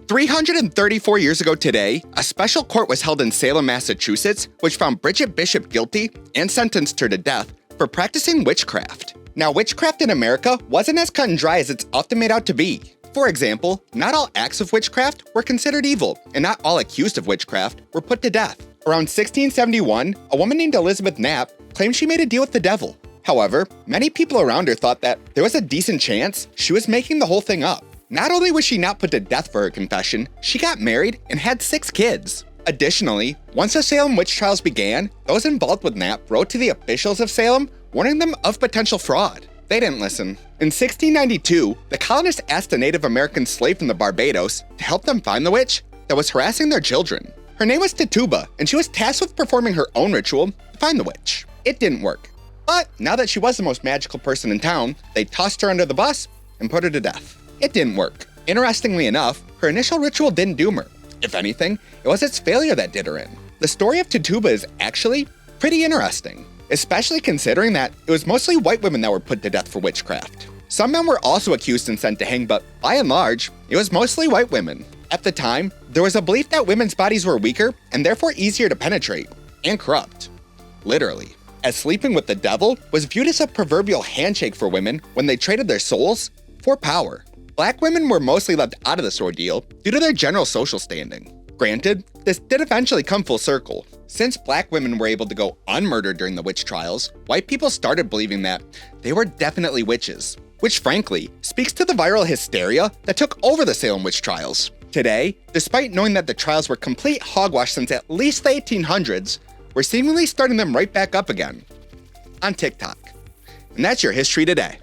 334 years ago today, a special court was held in Salem, Massachusetts, which found Bridget Bishop guilty and sentenced her to death for practicing witchcraft. Now, witchcraft in America wasn't as cut and dry as it's often made out to be. For example, not all acts of witchcraft were considered evil, and not all accused of witchcraft were put to death. Around 1671, a woman named Elizabeth Knapp claimed she made a deal with the devil. However, many people around her thought that there was a decent chance she was making the whole thing up. Not only was she not put to death for her confession, she got married and had 6 kids. Additionally, once the Salem Witch Trials began, those involved with Knapp wrote to the officials of Salem, warning them of potential fraud. They didn't listen. In 1692, the colonists asked a Native American slave from the Barbados to help them find the witch that was harassing their children. Her name was Tituba, and she was tasked with performing her own ritual to find the witch. It didn't work. But now that she was the most magical person in town, they tossed her under the bus and put her to death. It didn't work. Interestingly enough, her initial ritual didn't doom her. If anything, it was its failure that did her in. The story of Tituba is actually pretty interesting, especially considering that it was mostly white women that were put to death for witchcraft. Some men were also accused and sent to hang, but by and large, it was mostly white women. At the time, there was a belief that women's bodies were weaker and therefore easier to penetrate and corrupt. Literally, as sleeping with the devil was viewed as a proverbial handshake for women when they traded their souls for power. Black women were mostly left out of this ordeal due to their general social standing. Granted, this did eventually come full circle. Since black women were able to go unmurdered during the witch trials, white people started believing that they were definitely witches, which frankly speaks to the viral hysteria that took over the Salem Witch Trials. Today, despite knowing that the trials were complete hogwash since at least the 1800s, we're seemingly starting them right back up again on TikTok. And that's your history today.